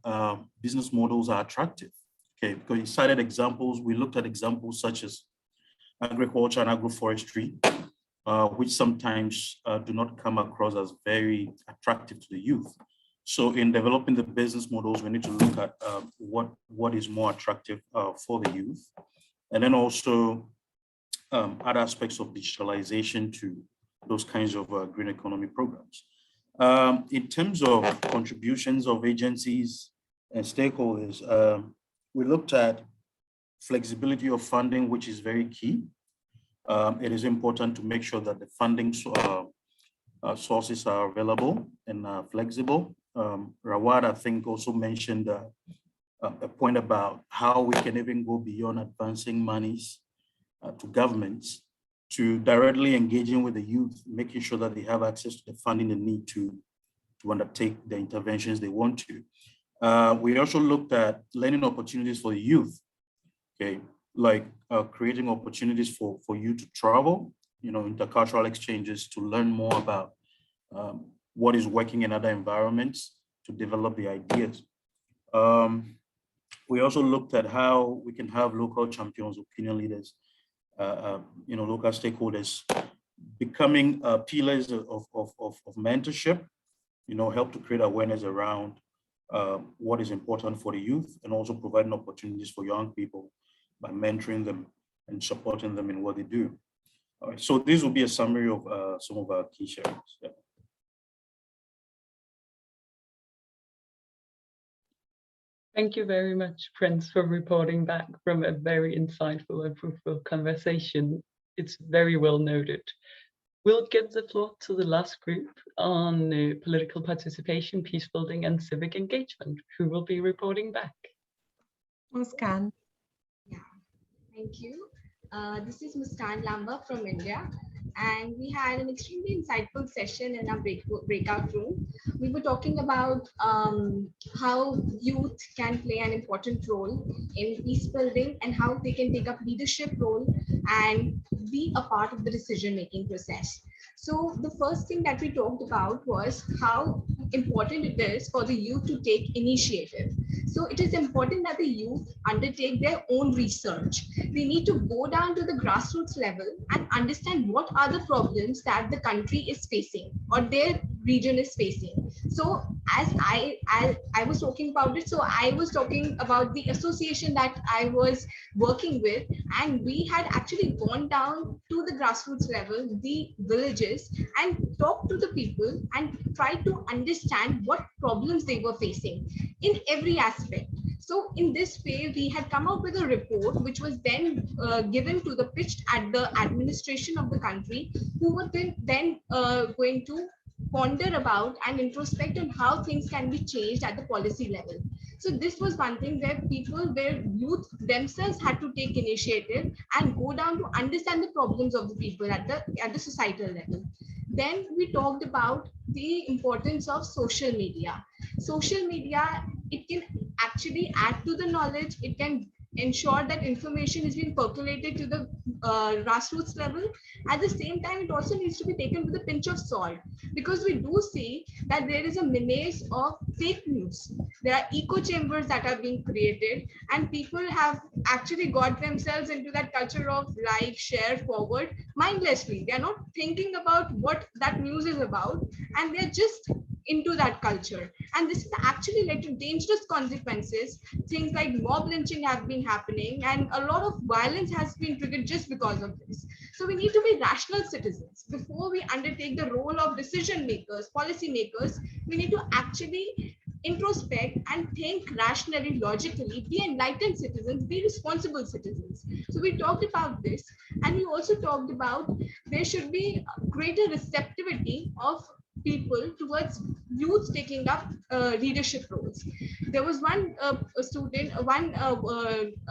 business models are attractive. Because you cited examples, we looked at examples such as agriculture and agroforestry, which sometimes do not come across as very attractive to the youth. So in developing the business models, we need to look at what is more attractive for the youth. And then also other aspects of digitalization to those kinds of green economy programs. In terms of contributions of agencies and stakeholders, we looked at flexibility of funding, which is very key. It is important to make sure that the funding sources are available and flexible. Rawad, I think, also mentioned a point about how we can even go beyond advancing monies to governments to directly engaging with the youth, making sure that they have access to the funding they need to undertake the interventions they want to. We also looked at learning opportunities for the youth, like creating opportunities for you to travel, intercultural exchanges to learn more about what is working in other environments to develop the ideas. We also looked at how we can have local champions, opinion leaders, local stakeholders becoming pillars of mentorship, help to create awareness around what is important for the youth, and also providing opportunities for young people by mentoring them and supporting them in what they do. All right, so this will be a summary of some of our key sharings. Yeah. Thank you very much, Prince, for reporting back from a very insightful and fruitful conversation. It's very well noted. We'll give the floor to the last group on political participation, peace building, and civic engagement, who will be reporting back. Muskan. Yeah, thank you. This is Muskan Lamba from India, and we had an extremely insightful session in our breakout room. We were talking about how youth can play an important role in peace building and how they can take up leadership role and be a part of the decision-making process. So the first thing that we talked about was how important it is for the youth to take initiative. So it is important that the youth undertake their own research. They need to go down to the grassroots level and understand what are the problems that the country is facing or their region is facing. So as I was talking about it, so I was talking about the association that I was working with, and we had actually gone down to the grassroots level, the villages, and talked to the people and tried to understand what problems they were facing in every aspect. So in this way, we had come up with a report, which was then given to the pitched at the administration of the country, who were then going to ponder about and introspect on how things can be changed at the policy level. So this was one thing where youth themselves had to take initiative and go down to understand the problems of the people at the societal level. Then we talked about the importance of social media. Social media, it can actually add to the knowledge. It can ensure that information is being percolated to the grassroots level. At the same time, it also needs to be taken with a pinch of salt, because we do see that there is a menace of fake news. There are echo chambers that are being created, and people have actually got themselves into that culture of like, share, forward mindlessly. They're not thinking about what that news is about, and they're just into that culture. And this has actually led to dangerous consequences. Things like mob lynching have been happening, and a lot of violence has been triggered just because of this. So we need to be rational citizens. Before we undertake the role of decision makers, policy makers, we need to actually introspect and think rationally, logically, be enlightened citizens, be responsible citizens. So we talked about this, and we also talked about there should be greater receptivity of people towards youth taking up leadership roles. There was one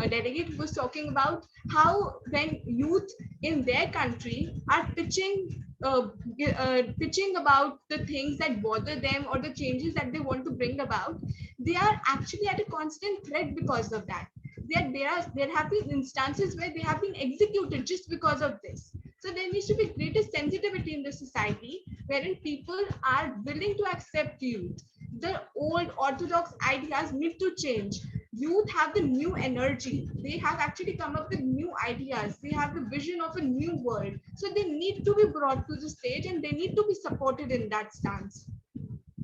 delegate who was talking about how when youth in their country are pitching about the things that bother them or the changes that they want to bring about, they are actually at a constant threat because of that. There have been instances where they have been executed just because of this. So there needs to be greater sensitivity in the society wherein people are willing to accept youth. The old orthodox ideas need to change. Youth have the new energy. They have actually come up with new ideas. They have the vision of a new world. So they need to be brought to the stage, and they need to be supported in that stance.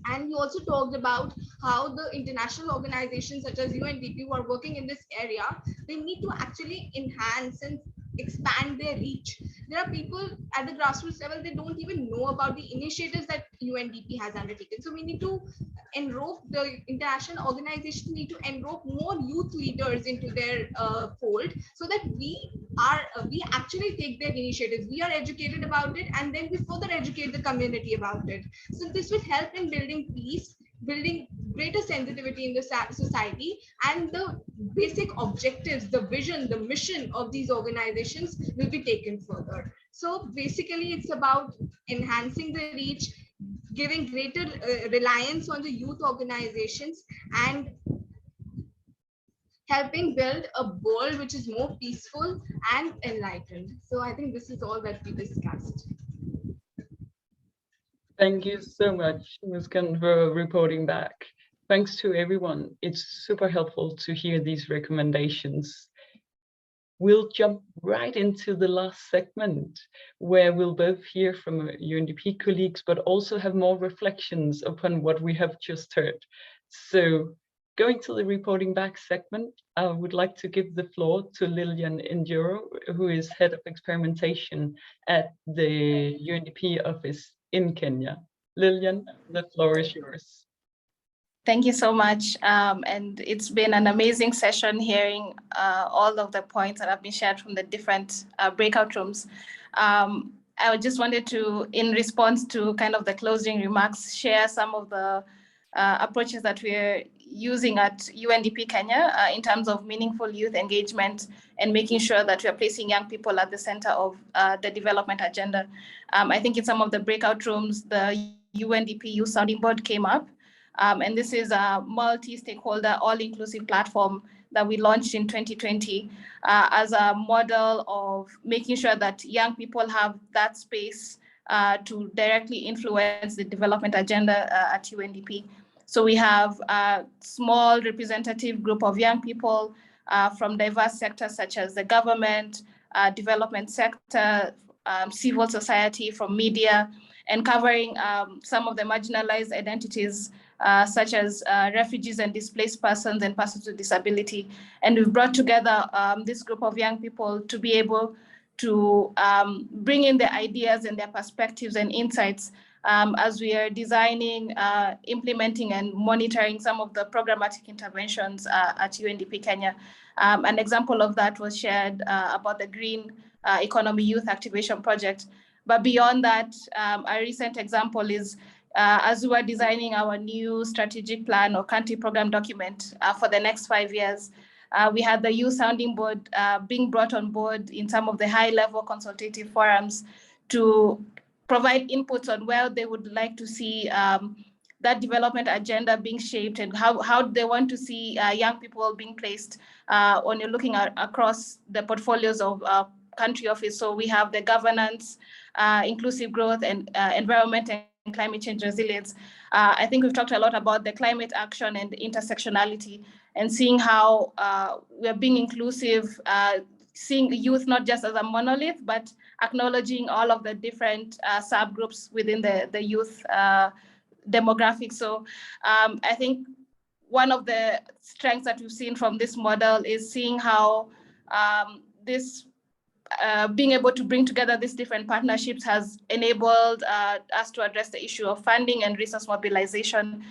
And we also talked about how the international organizations such as Undp who are working in this area, they need to actually enhance and expand their reach. There are people at the grassroots level, they don't even know about the initiatives that Undp has undertaken. So we need to enrope, the international organizations need to enrope more youth leaders into their fold, so that we actually take their initiatives, we are educated about it, and then we further educate the community about it. So this will help in building peace, building greater sensitivity in the society, and the basic objectives, the vision, the mission of these organizations will be taken further. So basically it's about enhancing the reach, giving greater reliance on the youth organizations, and helping build a world which is more peaceful and enlightened. So I think this is all that we discussed. Thank you so much, Ms. Khan, for reporting back. Thanks to everyone. It's super helpful to hear these recommendations. We'll jump right into the last segment, where we'll both hear from UNDP colleagues, but also have more reflections upon what we have just heard. So going to the reporting back segment, I would like to give the floor to Lilian Enduro, who is head of experimentation at the UNDP office in Kenya. Lilian, the floor is yours. Thank you so much. And it's been an amazing session hearing all of the points that have been shared from the different breakout rooms. I just wanted to, in response to kind of the closing remarks, share some of the approaches that we're using at UNDP Kenya in terms of meaningful youth engagement and making sure that we're placing young people at the center of the development agenda. I think in some of the breakout rooms, the UNDP Youth Sounding Board came up. And this is a multi-stakeholder, all-inclusive platform that we launched in 2020 as a model of making sure that young people have that space to directly influence the development agenda at UNDP. So we have a small representative group of young people from diverse sectors such as the government, development sector, civil society, from media, and covering some of the marginalized identities such as refugees and displaced persons and persons with disability. And we've brought together this group of young people to be able to bring in their ideas and their perspectives and insights as we are designing, implementing, and monitoring some of the programmatic interventions at UNDP Kenya. An example of that was shared about the Green Economy Youth Activation Project. But beyond that, a recent example is as we were designing our new strategic plan or country program document for the next 5 years, we had the Youth Sounding Board being brought on board in some of the high-level consultative forums to provide inputs on where they would like to see that development agenda being shaped and how they want to see young people being placed when you're looking at across the portfolios of country office. So we have the governance, inclusive growth, and environment and climate change resilience. I think we've talked a lot about the climate action and intersectionality, and seeing how we're being inclusive, seeing youth not just as a monolith, but acknowledging all of the different subgroups within the youth demographic. So I think one of the strengths that we've seen from this model is seeing how this being able to bring together these different partnerships has enabled us to address the issue of funding and resource mobilization,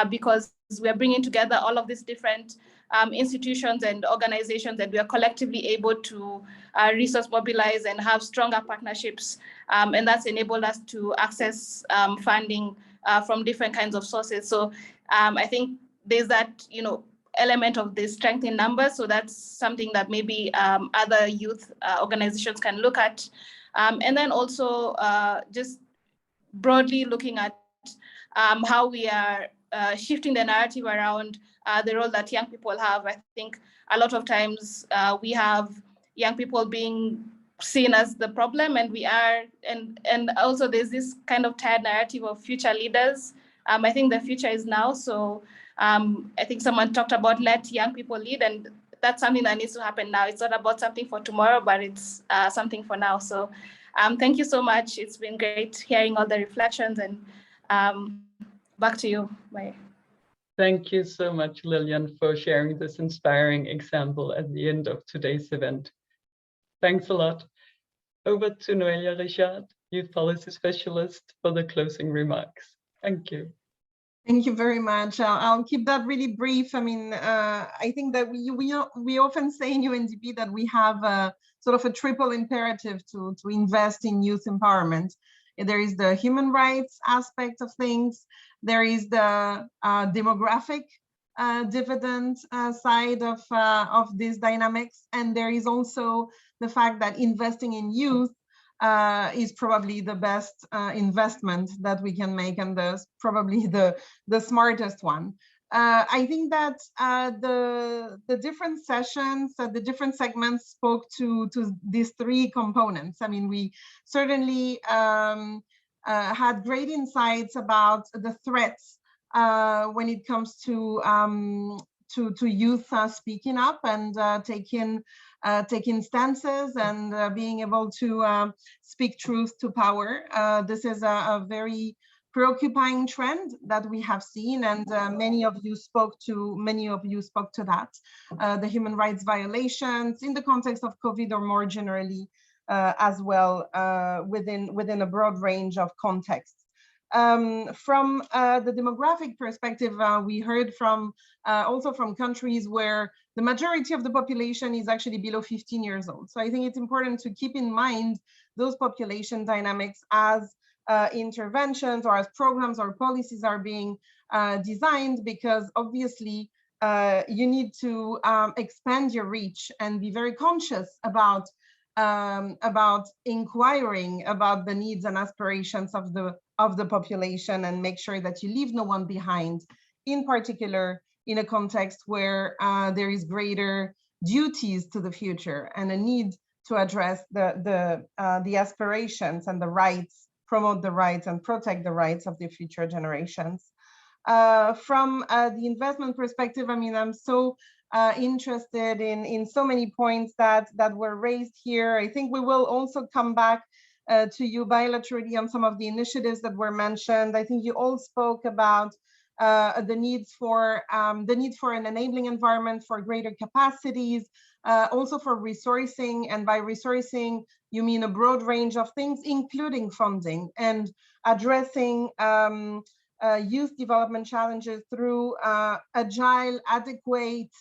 because we're bringing together all of these different institutions and organizations, and we are collectively able to resource mobilize and have stronger partnerships, and that's enabled us to access funding from different kinds of sources. So I think there's that, element of the strength in numbers. So that's something that maybe other youth organizations can look at. And then also just broadly looking at how we are shifting the narrative around the role that young people have. I think a lot of times we have young people being seen as the problem, and we are, and also there's this kind of tired narrative of future leaders. I think the future is now. So I think someone talked about let young people lead, and that's something that needs to happen now. It's not about something for tomorrow, but it's something for now. So thank you so much. It's been great hearing all the reflections, and back to you, Maya. Thank you so much, Lillian, for sharing this inspiring example at the end of today's event. Thanks a lot. Over to Noel Richard, Youth Policy Specialist, for the closing remarks. Thank you. Thank you very much. I'll keep that really brief. I mean, I think that we often say in UNDP that we have a sort of a triple imperative to invest in youth empowerment. There is the human rights aspect of things. There is the demographic dividend side of these dynamics, and there is also the fact that investing in youth is probably the best investment that we can make, and probably the smartest one. I think that the different sessions, the different segments spoke to these three components. I mean, we certainly had great insights about the threats when it comes to youth speaking up and taking stances and being able to speak truth to power. This is a very preoccupying trend that we have seen, and many of you spoke to that. The human rights violations in the context of COVID, or more generally as well within a broad range of contexts. From the demographic perspective, we heard from also from countries where the majority of the population is actually below 15 years old. So I think it's important to keep in mind those population dynamics as interventions or as programs or policies are being designed, because obviously you need to expand your reach and be very conscious about inquiring about the needs and aspirations of the population, and make sure that you leave no one behind, in particular in a context where there is greater duties to the future and a need to address the aspirations and the rights, promote the rights and protect the rights of the future generations. From the investment perspective, I mean, I'm so interested in so many points that were raised here. I think we will also come back to you bilaterally on some of the initiatives that were mentioned. I think you all spoke about the need for an enabling environment for greater capacities, also for resourcing, and by resourcing you mean a broad range of things, including funding and addressing youth development challenges through agile, adequate,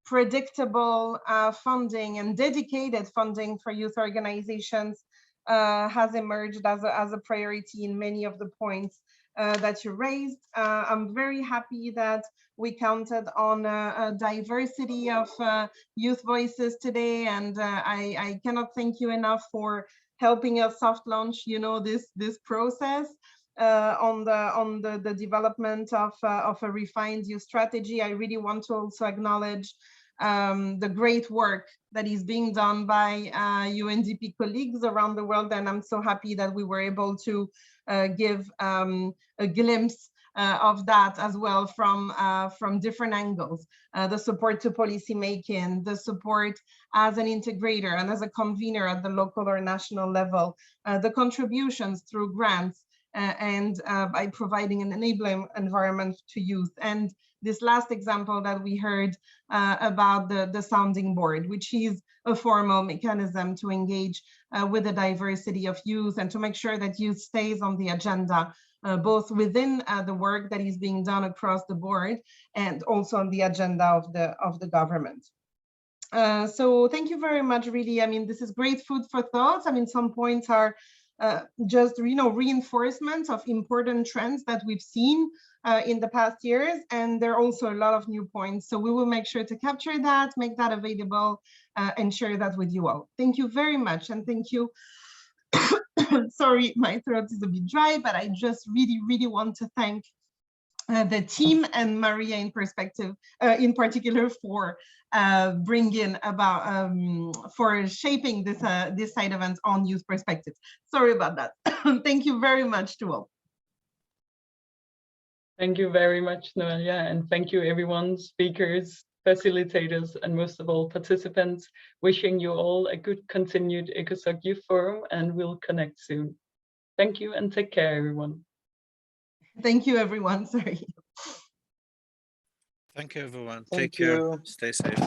predictable funding, and dedicated funding for youth organizations has emerged as a priority in many of the points that you raised. I'm very happy that we counted on a diversity of youth voices today, and I cannot thank you enough for helping us soft launch, this process. on the development of a refined youth strategy. I really want to also acknowledge the great work that is being done by UNDP colleagues around the world, and I'm so happy that we were able to give a glimpse of that as well from different angles. The support to policy making, the support as an integrator and as a convener at the local or national level, the contributions through grants, and by providing an enabling environment to youth. And this last example that we heard about the sounding board, which is a formal mechanism to engage with the diversity of youth and to make sure that youth stays on the agenda, both within the work that is being done across the board and also on the agenda of the government. So thank you very much, really. I mean, this is great food for thought. I mean, some points are just, reinforcement of important trends that we've seen in the past years, and there are also a lot of new points. So we will make sure to capture that, make that available, and share that with you all. Thank you very much, and thank you. Sorry, my throat is a bit dry, but I just really want to thank the team and Maria in particular for bringing about for shaping this this side event on youth perspectives. Sorry about that. Thank you very much to all. Thank you very much, Noel. Yeah, and thank you everyone, speakers, facilitators, and most of all participants. Wishing you all a good continued ECOSOC Youth Forum, and we'll connect soon. Thank you and take care, everyone. Thank you, everyone. Sorry. Thank you, everyone. Thank Take care. you. Stay safe.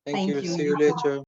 Thank you. you. See you later.